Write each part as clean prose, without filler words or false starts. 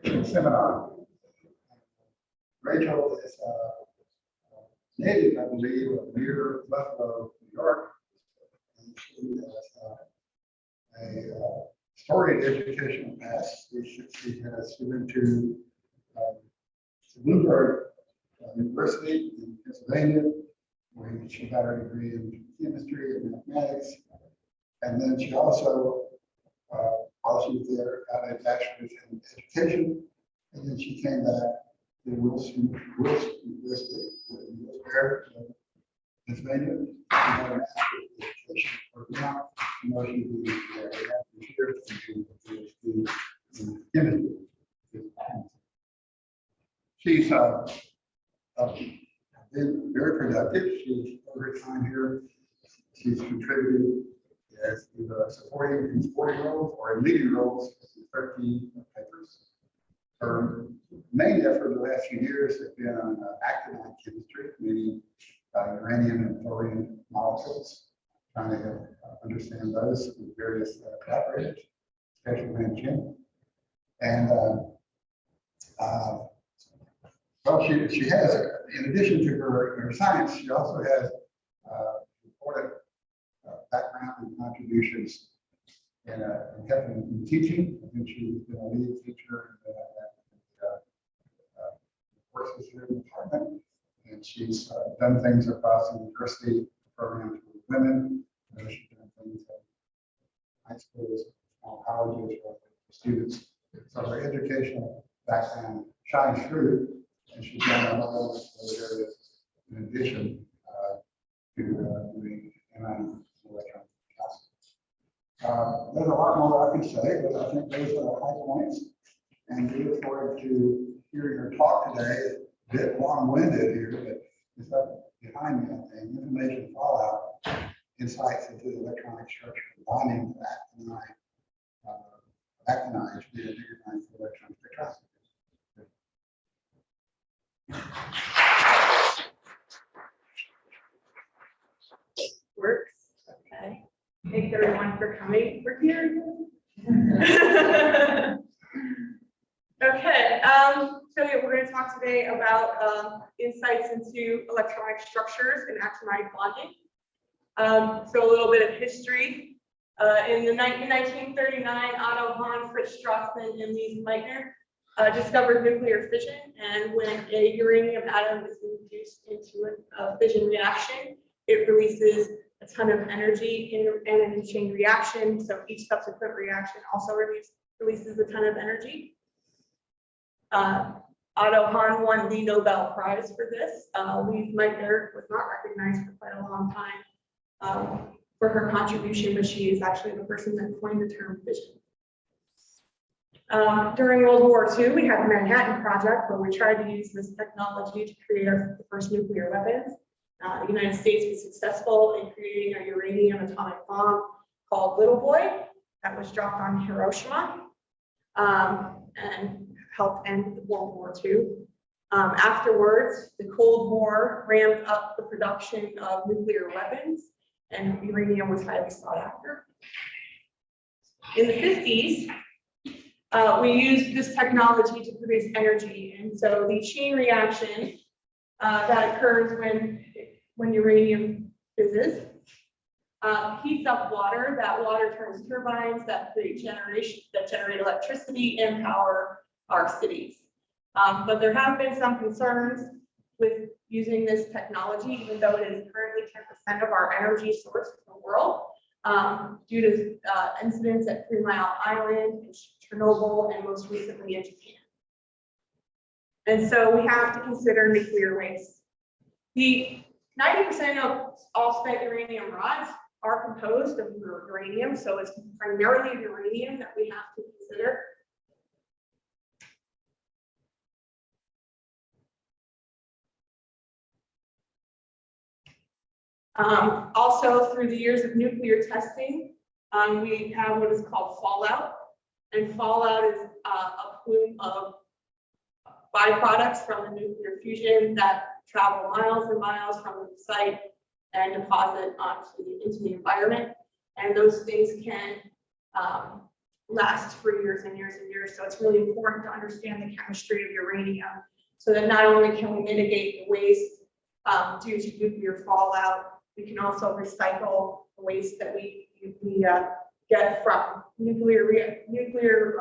seminar. Rachel is native, I believe, of near Buffalo, New York. And she has a storied educational past. She went to Bloomberg University in Pennsylvania, where she got her degree in chemistry and mathematics. And then she also, while she was there, got a bachelor's in education. And then she came back to Wilson University in Pennsylvania. She got a master's in education program. She was here in chemistry. She's been very productive. She's over time here. She's contributed as either supporting 40-year-olds or in leading roles in 13 papers. Her main effort in the last few years has been on actinide chemistry, meaning uranium and thorium molecules, trying to understand those with various collaborators, especially in Jim. And well, she has, in addition to her science, she also has important background and contributions in helping in teaching. I think she's been a lead teacher in the courses here in the department, and she's done things across the university programs for women. She's done things at high schools, colleges for students. So her educational background shines through. And she's done a lot of other areas in addition to doing electronic casting. There's a lot more I could say, but I think those are the high points. And we look forward to hearing her talk today. A bit long-winded here, but it's up behind me, I think. Information fallout, insights into the electronic structure of bonding of actinides via digitized electron spectroscopy. Works. Okay. Thanks everyone for coming. We're here. Okay. So yeah, we're going to talk today about insights into electronic structures and actinide bonding. So a little bit of history. In 1939, Otto Hahn, Fritz Strassmann, and Lise Meitner discovered nuclear fission, and when a uranium atom is induced into a fission reaction, it releases a ton of energy in an chain reaction. So each subsequent reaction also releases a ton of energy. Otto Hahn won the Nobel Prize for this. Lise Meitner was not recognized for quite a long time for her contribution, but she is actually the person that coined the term fission. During World War II, we had the Manhattan Project, where we tried to use this technology to create the first nuclear weapons. The United States was successful in creating a uranium atomic bomb called Little Boy that was dropped on Hiroshima and helped end World War II. Afterwards, the Cold War ramped up the production of nuclear weapons, and uranium was highly sought after. In the 50s, we used this technology to produce energy, and so the chain reaction that occurs when uranium fizzes heats up water. That water turns turbines that create generate electricity and power our cities. But there have been some concerns with using this technology, even though it is currently 10% of our energy source in the world, due to incidents at 3 Mile Island, in Chernobyl, and most recently in Japan. And so we have to consider nuclear waste. The 90% of all spent uranium rods are composed of uranium, so it's primarily uranium that we have to consider. Also, through the years of nuclear testing, we have what is called fallout. And fallout is a plume of byproducts from the nuclear fusion that travel miles and miles from the site and deposit into the environment. And those things can lasts for years and years and years. So it's really important to understand the chemistry of uranium so that not only can we mitigate the waste due to nuclear fallout, we can also recycle the waste that we get from nuclear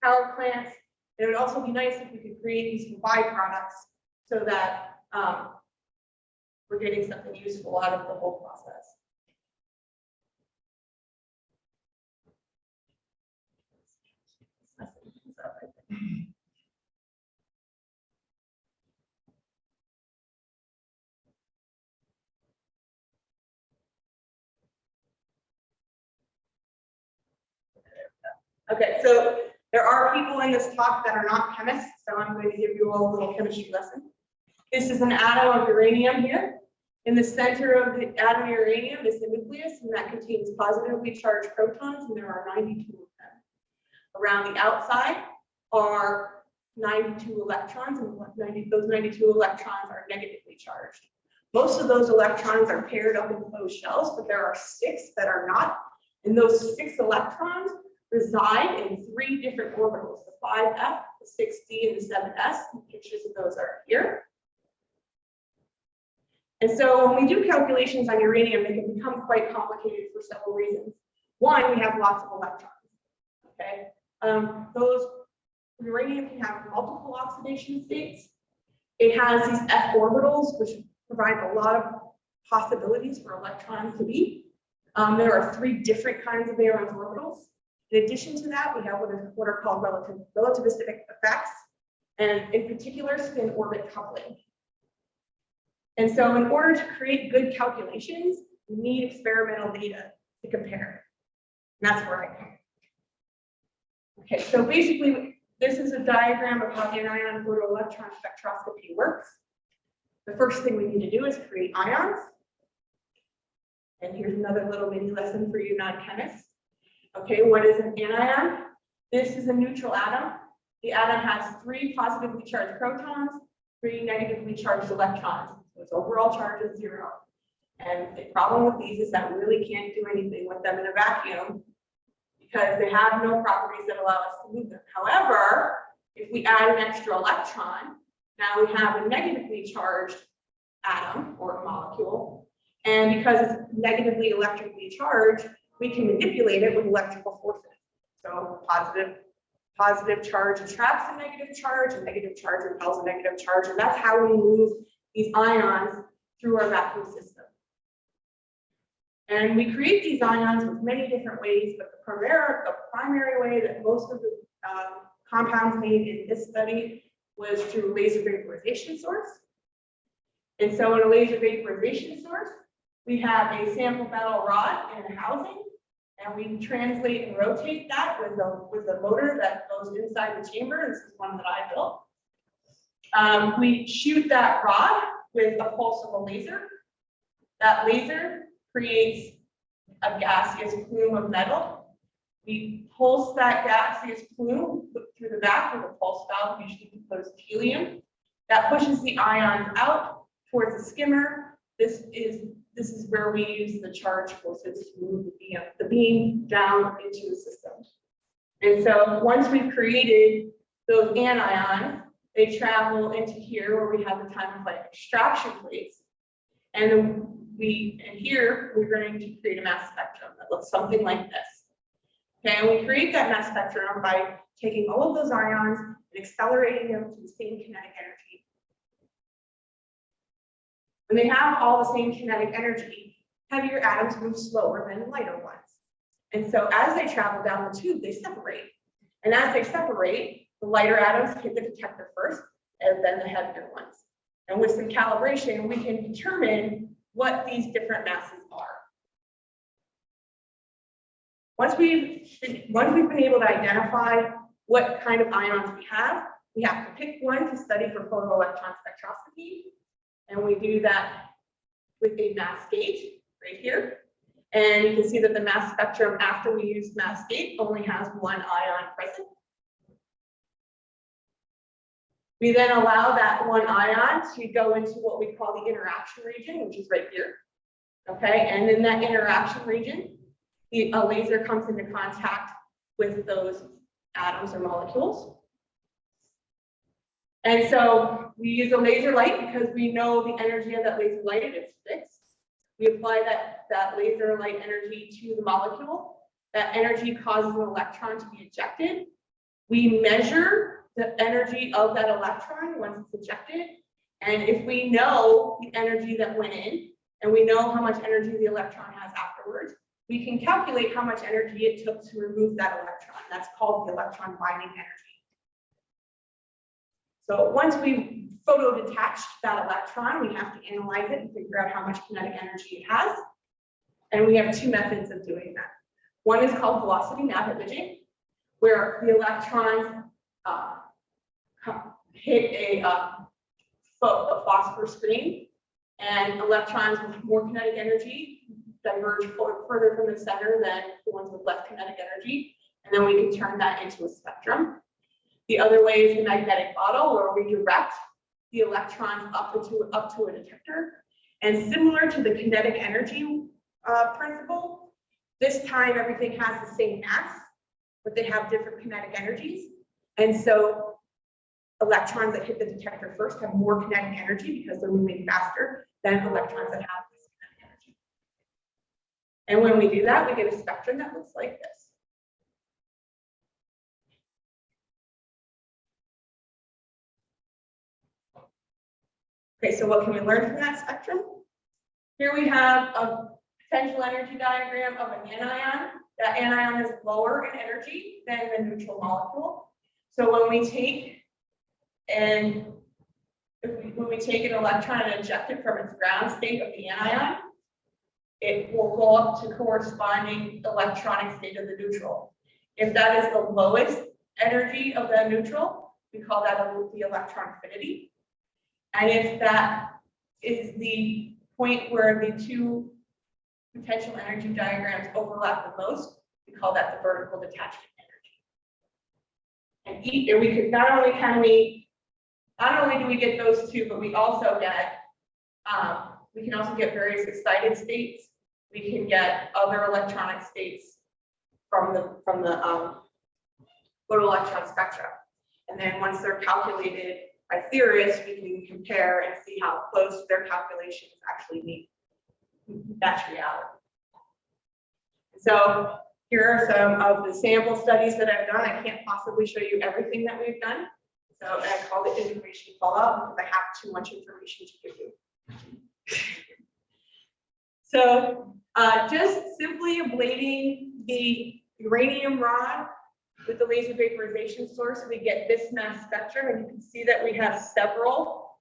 power plants. It would also be nice if we could create these byproducts so that we're getting something useful out of the whole process. Okay, so there are people in this talk that are not chemists, so I'm going to give you all a little chemistry lesson. This is an atom of uranium here. In the center of the atom of uranium is the nucleus, and that contains positively charged protons, and there are 92 of them. Around the outside are 92 electrons, and those 92 electrons are negatively charged. Most of those electrons are paired up in closed shells, but there are 6 that are not, and those 6 electrons reside in 3 different orbitals, the 5f, the 6d, and the 7s. Pictures of those are here. And so when we do calculations on uranium, they can become quite complicated for several reasons. One, we have lots of electrons. Okay, those uranium can have multiple oxidation states. It has these f orbitals, which provide a lot of possibilities for electrons to be. There are 3 different kinds of valence orbitals. In addition to that, we have what are called relativistic effects, and in particular, spin orbit coupling. And so in order to create good calculations, we need experimental data to compare. And that's where I come. Okay, so basically, this is a diagram of how anion photoelectron spectroscopy works. The first thing we need to do is create ions. And here's another little mini lesson for you non-chemists. Okay, what is an anion? This is a neutral atom. The atom has 3 positively charged protons, 3 negatively charged electrons. So its overall charge is 0. And the problem with these is that we really can't do anything with them in a vacuum because they have no properties that allow us to move them. However, if we add an extra electron, now we have a negatively charged atom or molecule. And because it's negatively electrically charged, we can manipulate it with electrical forces. So positive charge attracts a negative charge, and negative charge repels a negative charge. And that's how we move these ions through our vacuum system. And we create these ions with many different ways, but the primary way that most of the compounds made in this study was through a laser vaporization source. And so in a laser vaporization source, we have a sample metal rod and a housing, and we translate and rotate that with a motor that goes inside the chamber. This is one that I built. We shoot that rod with a pulse of a laser. That laser creates a gaseous plume of metal. We pulse that gaseous plume through the back with a pulse valve, usually composed of helium. That pushes the ions out towards the skimmer. This is where we use the charge forces to move the beam down into the system. And so once we've created those anions, they travel into here where we have the time of flight extraction plates. And here we're going to create a mass spectrum that looks something like this. Okay, and we create that mass spectrum by taking all of those ions and accelerating them to the same kinetic energy. When they have all the same kinetic energy, heavier atoms move slower than lighter ones. And so as they travel down the tube, they separate. And as they separate, the lighter atoms hit the detector first, and then the heavier ones. And with some calibration, we can determine what these different masses are. Once we've been able to identify what kind of ions we have to pick one to study for photoelectron spectroscopy. And we do that with a mass gate right here. And you can see that the mass spectrum after we use mass gate only has 1 ion present. We then allow that 1 ion to go into what we call the interaction region, which is right here. Okay, and in that interaction region, a laser comes into contact with those atoms or molecules. And so we use a laser light because we know the energy of that laser light, and it's fixed. We apply that laser light energy to the molecule. That energy causes an electron to be ejected. We measure the energy of that electron once it's ejected. And if we know the energy that went in, and we know how much energy the electron has afterwards, we can calculate how much energy it took to remove that electron. That's called the electron binding energy. So once we photo detached that electron, we have to analyze it and figure out how much kinetic energy it has. And we have two methods of doing that. One is called velocity map imaging, where the electrons hit a phosphor screen, and electrons with more kinetic energy diverge further from the center than the ones with less kinetic energy, and then we can turn that into a spectrum. The other way is the magnetic bottle, where we direct the electrons up to a detector. And similar to the kinetic energy principle, this time everything has the same mass, but they have different kinetic energies. And so electrons that hit the detector first have more kinetic energy because they're moving faster than electrons that have less kinetic energy. And when we do that, we get a spectrum that looks like this. Okay, so what can we learn from that spectrum? Here we have a potential energy diagram of an anion. That anion is lower in energy than the neutral molecule. So when we take an electron and eject it from its ground state of the anion, it will go up to corresponding electronic state of the neutral. If that is the lowest energy of the neutral, we call that the electron affinity. And if that is the point where the two potential energy diagrams overlap the most, we call that the vertical detachment energy. And we could not only do we get those two, but we also get we can also get various excited states. We can get other electronic states from the photoelectron spectra. And then once they're calculated by theorists, we can compare and see how close their calculations actually match reality. So here are some of the sample studies that I've done. I can't possibly show you everything that we've done. So I call it information fallout because I have too much information to give you. So just simply ablating the uranium rod with the laser vaporization source, we get this mass spectrum, and you can see that we have several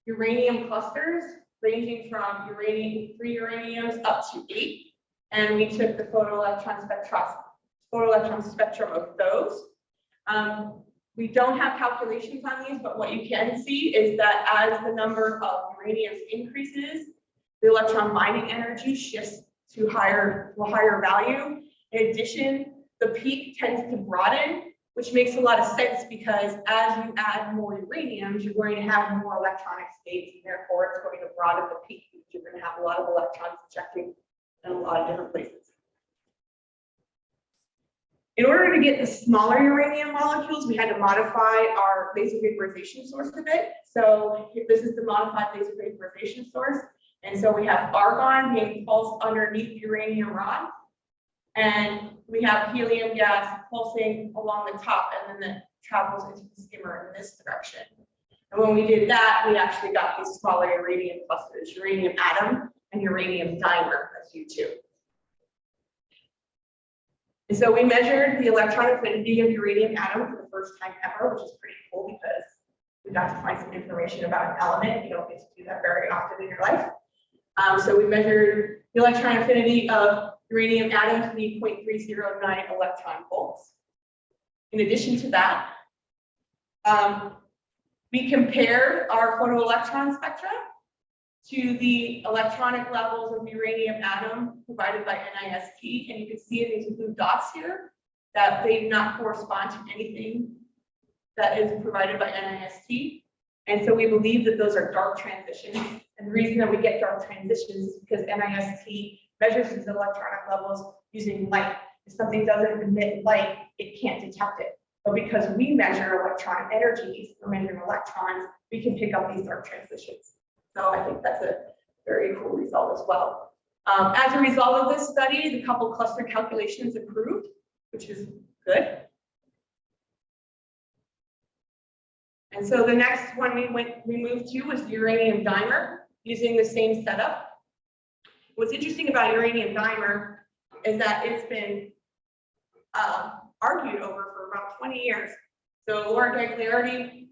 uranium clusters ranging from 3 uraniums up to 8. And we took the photoelectron spectrum of those. We don't have calculations on these, but what you can see is that as the number of uraniums increases, the electron binding energy shifts to a higher value. In addition, the peak tends to broaden, which makes a lot of sense because as you add more uraniums, you're going to have more electronic states, and therefore it's going to broaden the peak because you're going to have a lot of electrons ejecting in a lot of different places. In order to get the smaller uranium molecules, we had to modify our laser vaporization source a bit. So this is the modified laser vaporization source. And so we have argon being pulsed underneath the uranium rod. And we have helium gas pulsing along the top, and then it travels into the skimmer in this direction. And when we did that, we actually got these smaller uranium clusters, uranium atom and uranium dimer, that's U2. And so we measured the electron affinity of uranium atom for the first time ever, which is pretty cool because we got to find some information about an element. You don't get to do that very often in your life. So we measured the electron affinity of uranium atom to be 0.309 electron volts. In addition to that, we compared our photoelectron spectra to the electronic levels of uranium atom provided by NIST. And you can see in these blue dots here that they do not correspond to anything that is provided by NIST. And so we believe that those are dark transitions. And the reason that we get dark transitions is because NIST measures these electronic levels using light. If something doesn't emit light, it can't detect it. But because we measure electron energies, we're measuring electrons, we can pick up these dark transitions. So I think that's a very cool result as well. As a result of this study, the couple cluster calculations improved, which is good. And so the next one we moved to was the uranium dimer, using the same setup. What's interesting about uranium dimer is that it's been argued over for about 20 years. So Laura Gagliardi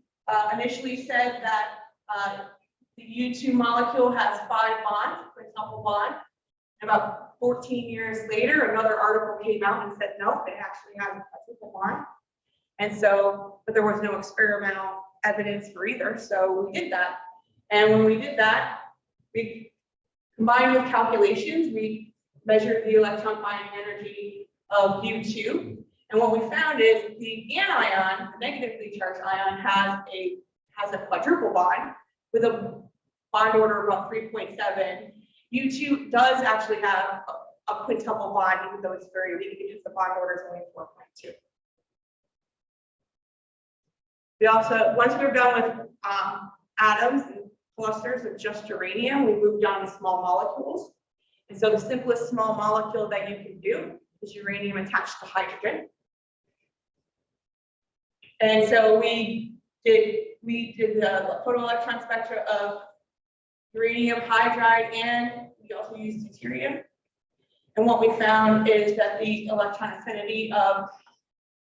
initially said that the U2 molecule has 5 bonds, quintuple bond. About 14 years later, another article came out and said, no, it actually has a triple bond. And so, but there was no experimental evidence for either. So we did that. And when we did that, we combined with calculations, we measured the electron binding energy of U2. And what we found is the anion, the negatively charged ion, has a quadruple bond with a bond order of about 3.7. U2 does actually have a quintuple bond, even though it's very weak because the bond order is only 4.2. We also, once we were done with atoms and clusters of just uranium, we moved on to small molecules. And so the simplest small molecule that you can do is uranium attached to hydrogen. And so we did the photoelectron spectra of uranium hydride, and we also used deuterium. And what we found is that the electron affinity of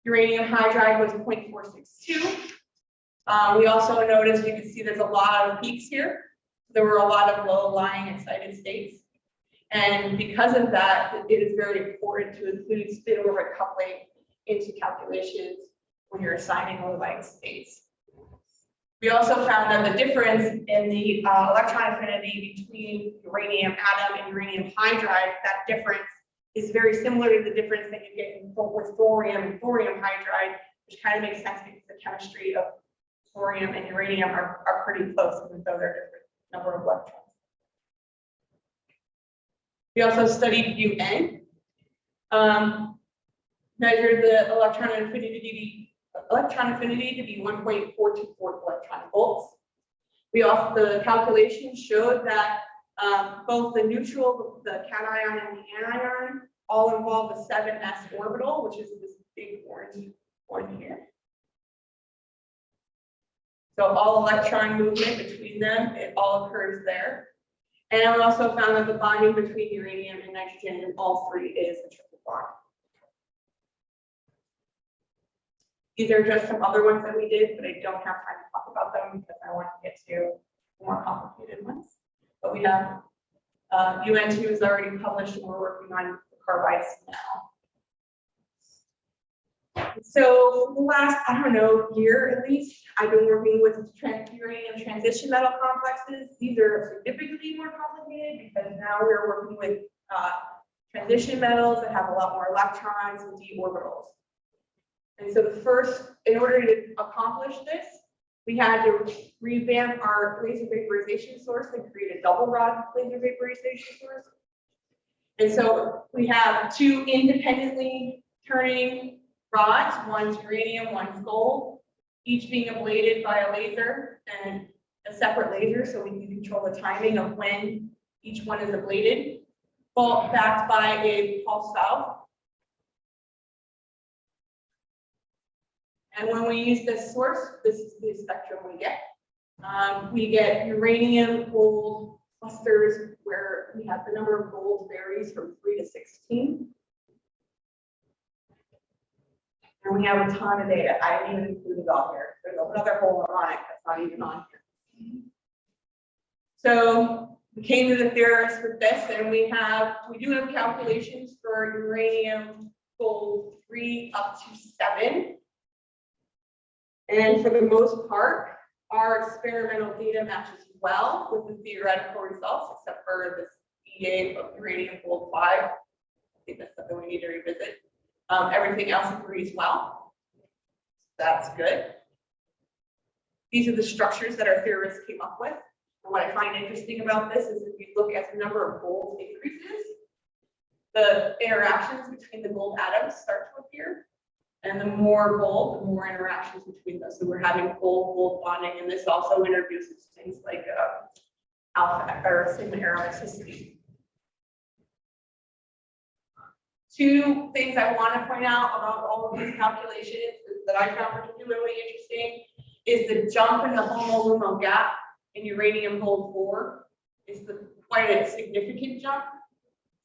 uranium hydride was 0.462. We also noticed, you can see there's a lot of peaks here. There were a lot of low-lying excited states. And because of that, it is very important to include spin-orbit coupling into calculations when you're assigning low-lying states. We also found that the difference in the electron affinity between uranium atom and uranium hydride, that difference is very similar to the difference that you get with thorium and thorium hydride, which kind of makes sense because the chemistry of thorium and uranium are pretty close, even though they're different number of electrons. We also studied UN, measured the electron affinity to be 1.424 electron volts. We also, the calculation showed that both the neutral, the cation and the anion all involve the 7s orbital, which is this big orange one here. So all electron movement between them, it all occurs there. And we also found that the bonding between uranium and nitrogen in all three is a triple bond. These are just some other ones that we did, but I don't have time to talk about them because I want to get to more complicated ones. But we have UN2 is already published, and we're working on the carbides now. So the last, I don't know, year at least, I've been working with uranium transition metal complexes. These are significantly more complicated because now we're working with transition metals that have a lot more electrons and d orbitals. And so the first, in order to accomplish this, we had to revamp our laser vaporization source and create a double rod laser vaporization source. And so we have two independently turning rods, one's uranium, one's gold, each being ablated by a laser and a separate laser, so we can control the timing of when each one is ablated, both backed by a pulse valve. And when we use this source, this is the spectrum we get. We get uranium gold clusters where we have the number of gold varies from 3 to 16. And we have a ton of data. I didn't even include it all here. There's another whole mnemonic that's not even on here. So we came to the theorists with this, and we do have calculations for uranium gold 3 up to 7. And for the most part, our experimental data matches well with the theoretical results, except for this EA of uranium gold 5. I think that's something we need to revisit. Everything else agrees well. That's good. These are the structures that our theorists came up with. And what I find interesting about this is if you look at the number of gold increases, the interactions between the gold atoms start to appear. And the more gold, the more interactions between those. So we're having gold bonding, and this also introduces things like alpha or sigma aromaticity. Two things I want to point out about all of these calculations that I found particularly interesting is the jump in the HOMO-LUMO gap in uranium gold 4 is quite a significant jump.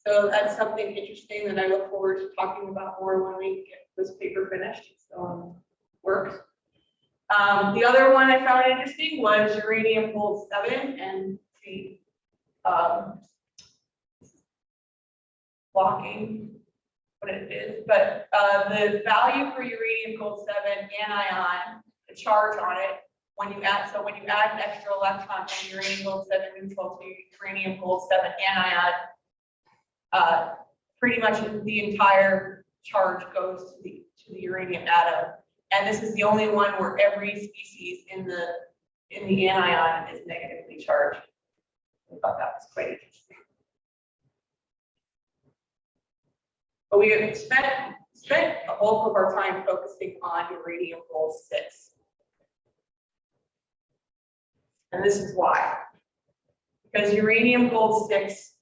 So that's something interesting that I look forward to talking about more when we get this paper finished. So works. The other one I found interesting was uranium gold 7 and the blocking what it is, but the value for uranium gold 7 anion, the charge on it, when you add an extra electron from uranium gold 7 neutral to uranium gold 7 anion, pretty much the entire charge goes to the uranium atom. And this is the only one where every species in the anion is negatively charged. I thought that was quite interesting. But we have spent a bulk of our time focusing on uranium gold 6. And this is why. Because uranium gold 6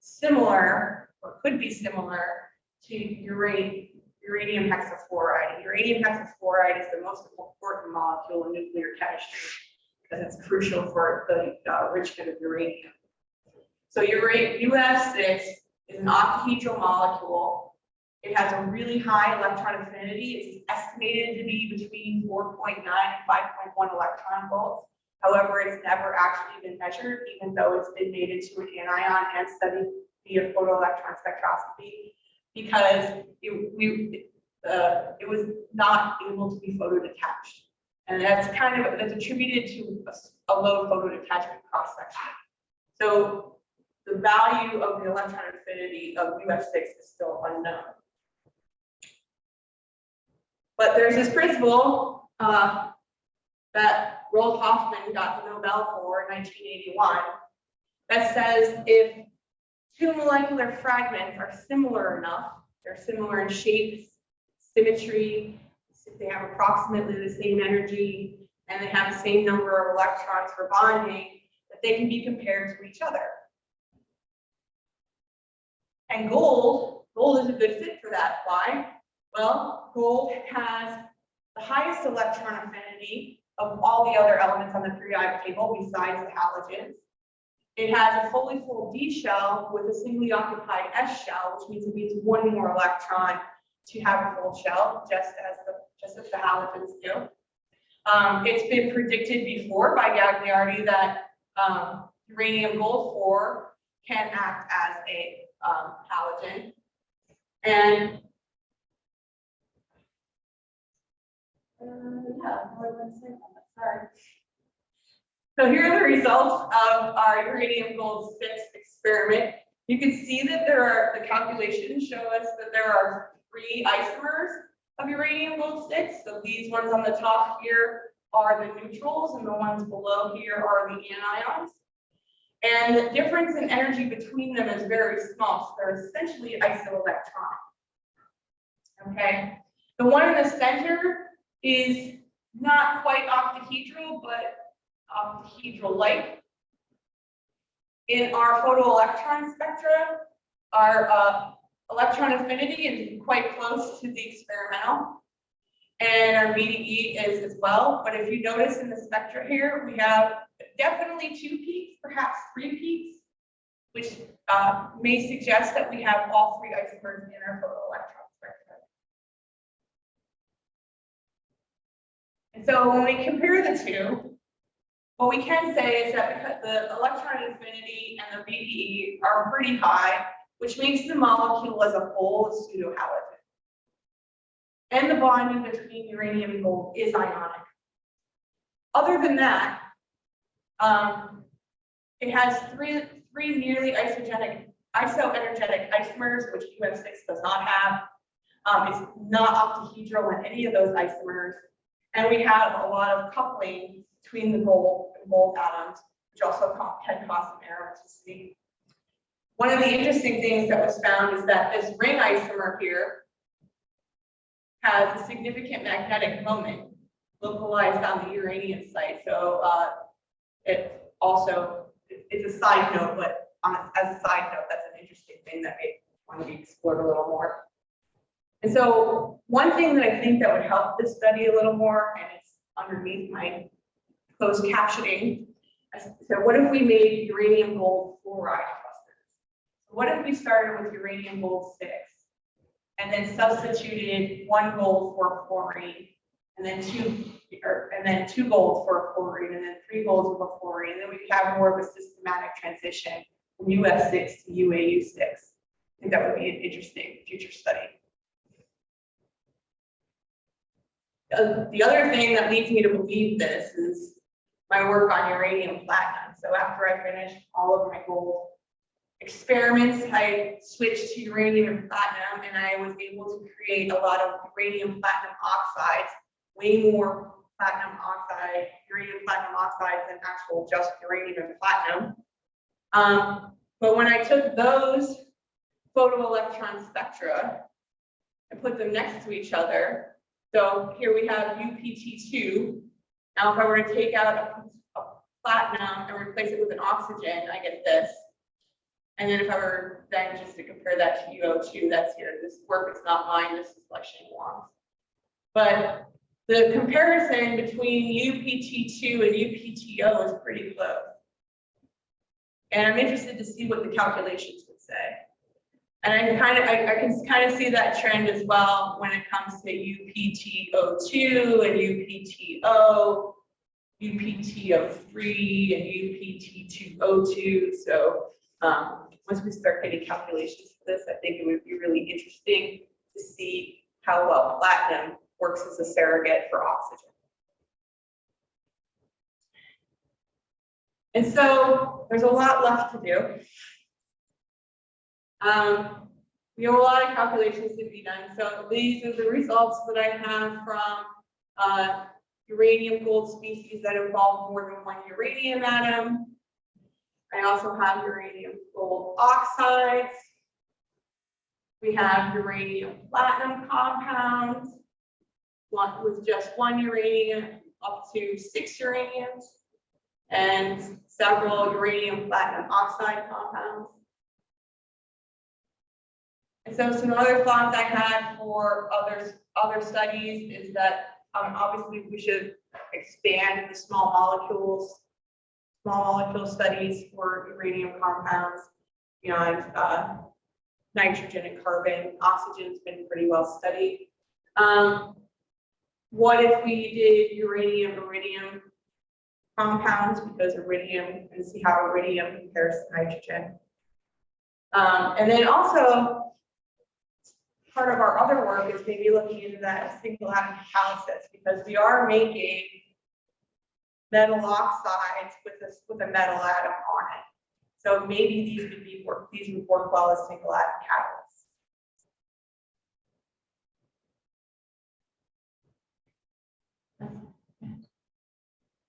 similar, or could be similar, to uranium hexafluoride. Uranium hexafluoride is the most important molecule in nuclear chemistry because it's crucial for the enrichment of uranium. So UF6 is an octahedral molecule. It has a really high electron affinity. It's estimated to be between 4.9 and 5.1 electron volts. However, it's never actually been measured, even though it's been made into an anion and studied via photoelectron spectroscopy, because it was not able to be photodetached. And that's attributed to a low photodetachment cross section. So the value of the electron affinity of UF6 is still unknown. But there's this principle that Rolf Hoffmann got the Nobel for in 1981 that says if two molecular fragments are similar enough, they're similar in shape, symmetry, they have approximately the same energy, and they have the same number of electrons for bonding, that they can be compared to each other. And gold is a good fit for that. Why? Well, gold has the highest electron affinity of all the other elements on the periodic table besides the halogens. It has a fully full D shell with a singly occupied S shell, which means it needs one more electron to have a full shell, just as the halogens do. It's been predicted before by Gagliardi that uranium gold 4 can act as a halogen. And sorry. So here are the results of our uranium gold 6 experiment. You can see that the calculations show us that there are 3 isomers of uranium gold 6. So these ones on the top here are the neutrals, and the ones below here are the anions. And the difference in energy between them is very small. So they're essentially isoelectronic. Okay. The one in the center is not quite octahedral, but octahedral-like. In our photoelectron spectra, our electron affinity is quite close to the experimental, and our VDE is as well. But if you notice in the spectra here, we have definitely 2 peaks, perhaps 3 peaks, which may suggest that we have all 3 isomers in our photoelectron spectra. And so when we compare the two, what we can say is that because the electron affinity and the VDE are pretty high, which makes the molecule as a whole a pseudohalogen. And the bonding between uranium and gold is ionic. Other than that, it has three nearly isoenergetic isomers, which UF6 does not have. It's not octahedral in any of those isomers. And we have a lot of coupling between the gold and gold atoms, which also can cause some aromaticity. one of the interesting things that was found is that this ring isomer here has a significant magnetic moment localized on the uranium site. So it's also, it's a side note, but as a side note, that's an interesting thing that may want to be explored a little more. And so one thing that I think that would help this study a little more, and it's underneath my closed captioning. So what if we made uranium gold fluoride clusters? What if we started with uranium gold 6 and then substituted 1 gold for fluorine, and then two golds for fluorine, and then 3 golds for fluorine, and then we could have more of a systematic transition from UF6 to UAU6. I think that would be an interesting future study. The other thing that leads me to believe this is my work on uranium platinum. So after I finished all of my gold experiments, I switched to uranium and platinum, and I was able to create a lot of uranium platinum oxides, way more platinum oxide, uranium platinum oxides than actual just uranium and platinum. But when I took those photoelectron spectra and put them next to each other, so here we have UPT2. Now, if I were to take out a platinum and replace it with an oxygen, I get this. And then if I were then just to compare that to UO2, that's here. This work is not mine, this is Lexington Wong's. But the comparison between UPT2 and UPTO is pretty close. And I'm interested to see what the calculations would say. And I can kind of see that trend as well when it comes to UPTO2 and UPTO, UPTO3 and UPT2O2. So once we start getting calculations for this, I think it would be really interesting to see how well platinum works as a surrogate for oxygen. And so there's a lot left to do. We have a lot of calculations to be done. So these are the results that I have from uranium gold species that involve more than 1 uranium atom. I also have uranium gold oxides. We have uranium platinum compounds, one with just 1 uranium up to 6 uraniums, and several uranium platinum oxide compounds. And so some other thoughts I had for other studies is that obviously we should expand the small molecule studies for uranium compounds beyond nitrogen and carbon. Oxygen's been pretty well studied. What if we did uranium-iridium compounds, because iridium, and see how iridium compares to nitrogen. And then also, part of our other work is maybe looking into that single atom catalysis, because we are making metal oxides with a metal atom on it. So maybe these would work well as single atom catalysts.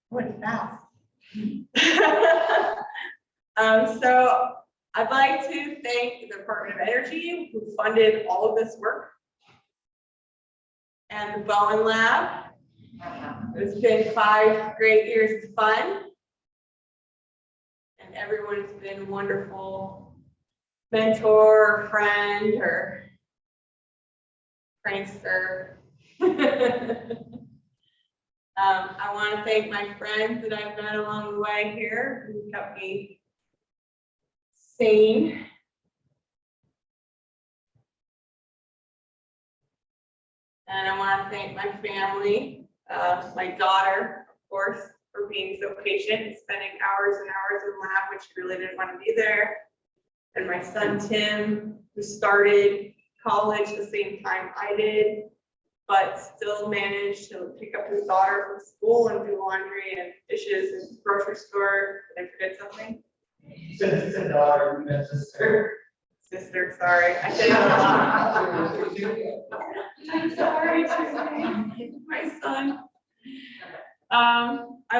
Went fast. So I'd like to thank the Department of Energy who funded all of this work, and the Bowen Lab. It's been 5 great years of fun, and everyone's been a wonderful mentor, friend, or prankster. I want to thank my friends that I've met along the way here who kept me sane. And I want to thank my family, my daughter, of course, for being so patient and spending hours and hours in the lab when she really didn't want to be there. And my son, Tim, who started college the same time I did, but still managed to pick up his daughter from school and do laundry and dishes and grocery store. Did I forget something? You said daughter, you meant sister. Sister, sorry. I said I'm sorry, my son. I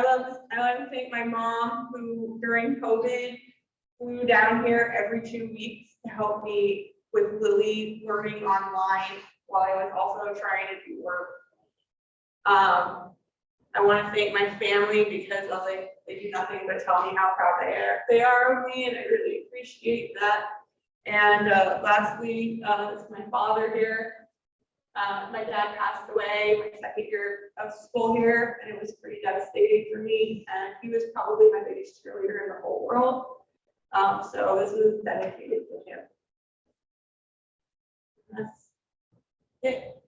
like to thank my mom, who during COVID flew down here every 2 weeks to help me with Lily learning online while I was also trying to do work. I want to thank my family because they do nothing but tell me how proud they are of me, and I really appreciate that. And lastly, it's my father here. My dad passed away my second year of school here, and it was pretty devastating for me. And he was probably my biggest cheerleader in the whole world. So this is dedicated to him. That's it.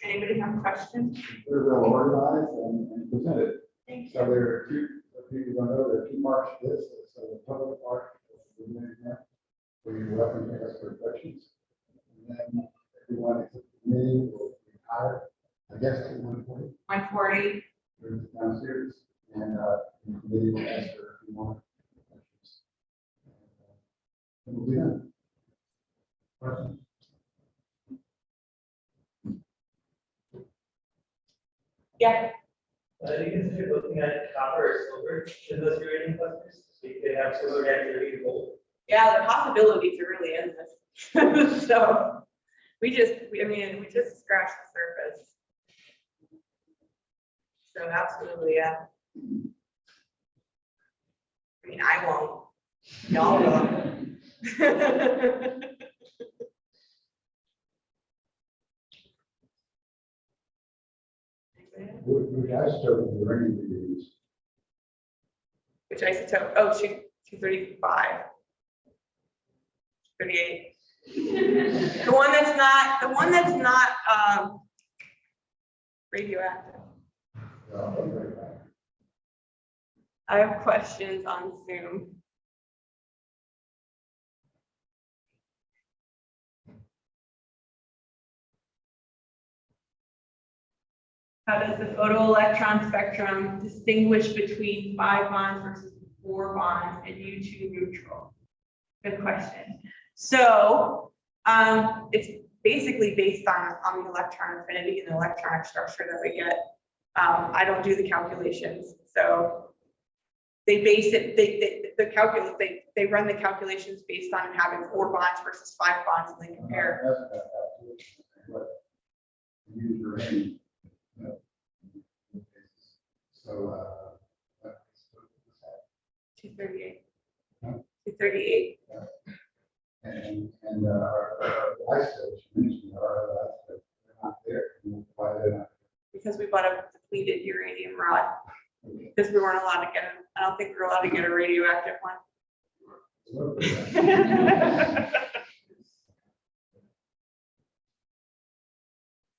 Anybody have questions? They're well organized and presented. Thank So there are two, people don't know, there are 2 marks to this. So the public part, where you're welcome to ask for questions. And then everyone except the committee will be hired, I guess, at 140. 140. Downstairs, and the committee will ask for a few more questions. And we'll be done. Questions? Yeah. You consider looking at copper or silver in those uranium clusters? So you could have silver reactivity to gold. Yeah, the possibilities are really endless. So we just scratched the surface. So absolutely, yeah. I mean, I won't. Y'all will. Which isotope of uranium do you use? Which isotope? Oh, 235. 38. The one that's not radioactive. I have questions on Zoom. How does the photoelectron spectrum distinguish between 5 bonds versus 4 bonds and U2 neutral? Good question. So it's basically based on the electron affinity and the electronic structure that we get. I don't do the calculations, so they base it. They run the calculations based on having 4 bonds versus 5 bonds, and they compare. Use uranium. So 238. Huh? 238. and our isotopes, you mentioned our isotopes, they're not there. Why they're not? Because we bought a depleted uranium rod. Because we weren't allowed to get it. I don't think we were allowed to get a radioactive one.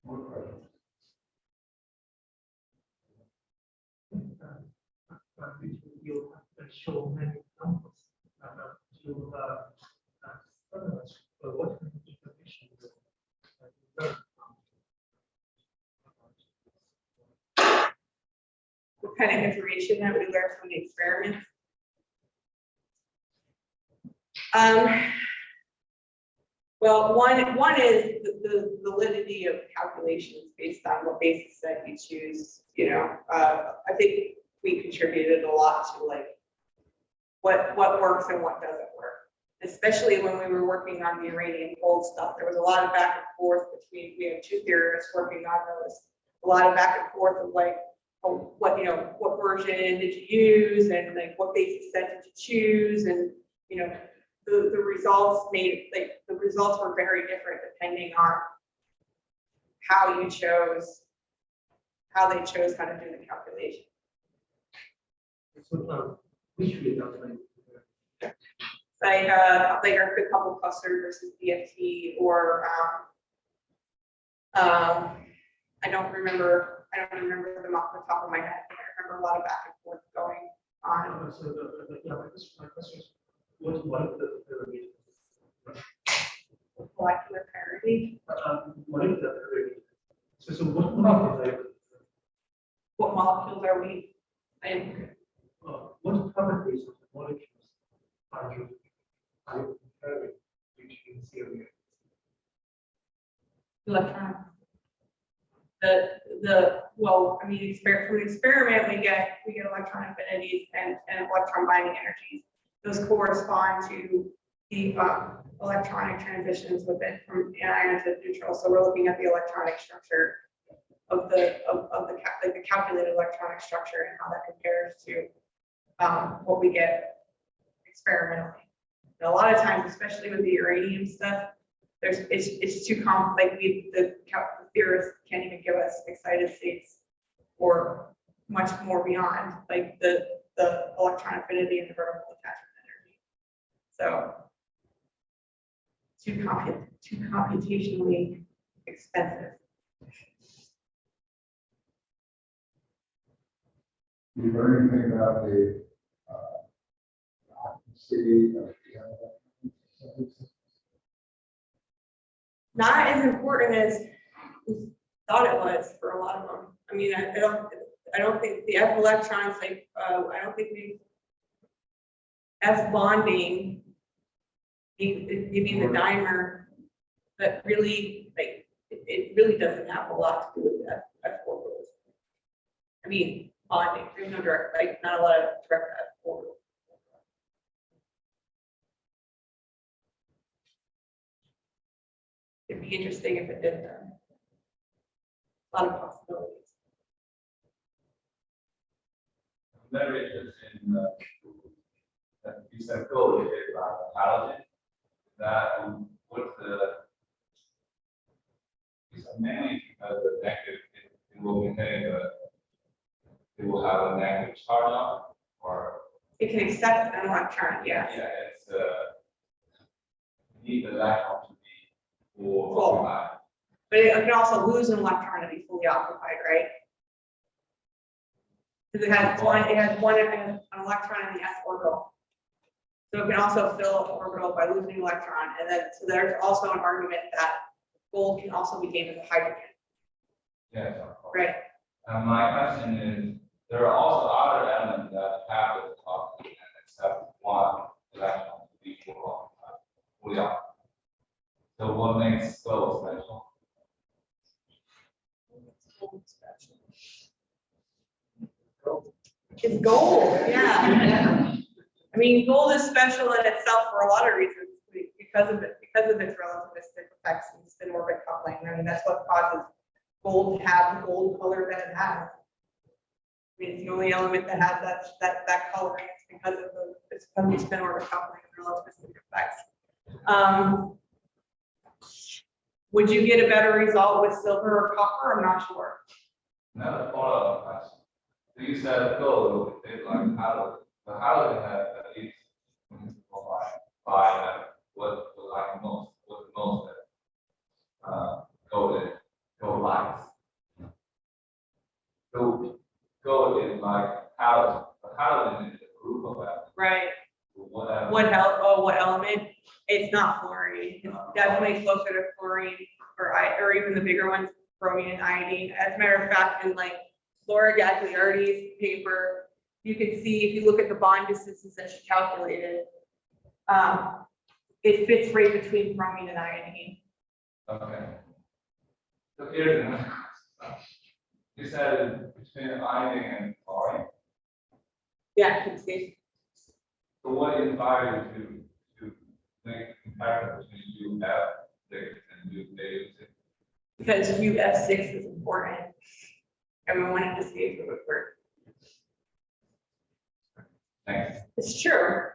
More questions? You have to show many numbers to what kind of information you learn. What kind of information that we learned from the experiments? Well, one is the validity of calculations based on what basis set you choose. You know, I think we contributed a lot to like what works and what doesn't work. Especially when we were working on the uranium gold stuff, there was a lot of back and forth between, we have 2 theorists working on those. A lot of back and forth of like, what version did you use, and like what basis set did you choose, and the results were very different depending on how they chose how to do the calculation. So, which result? Like a couple cluster versus DFT, or I don't remember them off the top of my head, but I remember a lot of back and forth going on. So my question is, what is the Molecular parity. what is the parity? So what molecules What molecules are we? what properties of the molecules are you comparing between theory? I mean, from an experiment, we get electron affinities and electron binding energies. Those correspond to the electronic transitions within from anion to neutral. So we're looking at the electronic structure of the calculated electronic structure and how that compares to what we get experimentally. And a lot of times, especially with the uranium stuff, it's too complex. Like the theorists can't even give us excited states or much more beyond like the electron affinity and the vertical attachment energy. So too computationally expensive. You heard anything about the occupancy of the Not as important as we thought it was for a lot of them. I mean, I don't think the F electrons, like, I don't think F bonding, maybe the dimer, but really, like, it really doesn't have a lot to do with F orbitals. I mean, bonding, there's no direct, like, not a lot of direct F orbitals. It'd be interesting if it did that. A lot of possibilities. I'm very interested in that you said code about halogen. That what's the it's mainly because the negative it will contain it will have a negative charge on it, or It can accept an electron, yeah. yeah, it's need the electron to be full Full. occupied. But it can also lose an electron to be fully occupied, right? Because it has an electron in the s orbital. So it can also fill an orbital by losing an electron. And then, so there's also an argument that gold can also be gained as a hydrogen, Yes, of course. right? My question is, there are also other elements that have this oxygen except one electron to be fully occupied. So what makes gold special? It's gold, yeah. I mean, gold is special in itself for a lot of reasons because of its relativistic effects and spin orbit coupling. I mean, that's what causes gold to have the gold color that it has. I mean, it's the only element that has that color. It's because of the spin orbit coupling and relativistic effects. Would you get a better result with silver or copper? I'm not sure. Another follow-up question. So you said gold is like halogen. The halogen has at least by what like most gold lights. So gold is like halogen. The halogen is a group of elements. Right. Whatever. What element? It's not fluorine. It's definitely closer to fluorine or even the bigger ones, bromine and iodine. As a matter of fact, in like Laura Gagliardi's paper, you can see if you look at the bond distances that she calculated, it fits right between bromine and iodine. Okay. So here's another question. You said it's between iodine and chlorine. Yeah, you can see. So what inspired you to make a comparison between UF6 and UF6? Because UF6 is important. And we wanted to see if it would work. Thanks. It's true.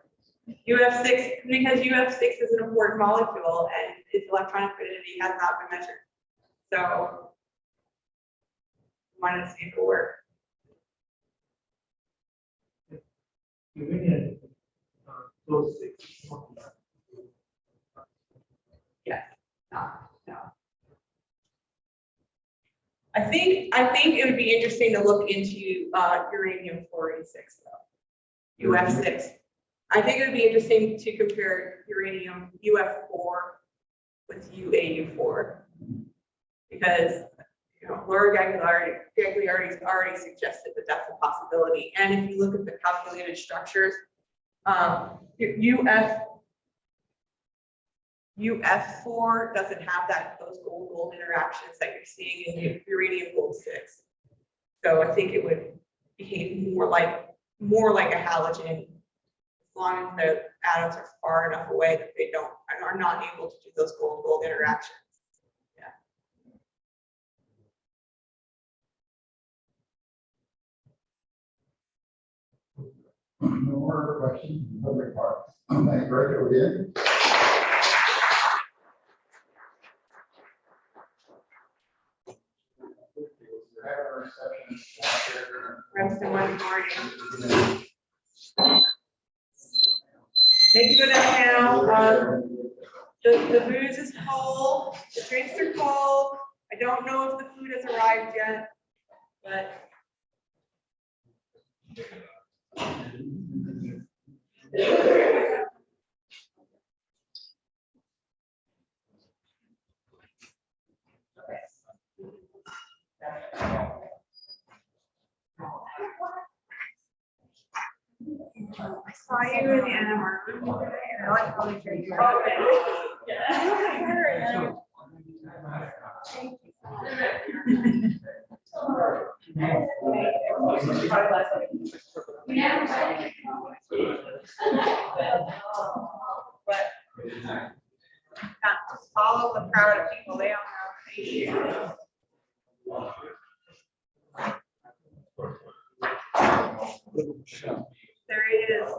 UF6, because UF6 is an important molecule and its electron affinity has not been measured. So we wanted to see if it worked. Uranium, those 6. Yes. No. I think it would be interesting to look into uranium fluorine 6 though. UF6. I think it would be interesting to compare uranium UF4 with UAU4 because Laura Gagliardi's already suggested that that's a possibility. And if you look at the calculated structures, UF4 doesn't have those gold-gold interactions that you're seeing in uranium gold 6. So I think it would behave more like a halogen, as long as the atoms are far enough away that they don't, are not able to do those gold-gold interactions. No more questions, public parts. Thank you, Greg, again. Rest in one morning. They can go down now. The booze is cold, the drinks are cold. I don't know if the food has arrived yet, but. I saw you in Anna Martin. I like how they treat you. But just follow the crowd of people. They don't have patience. There he is.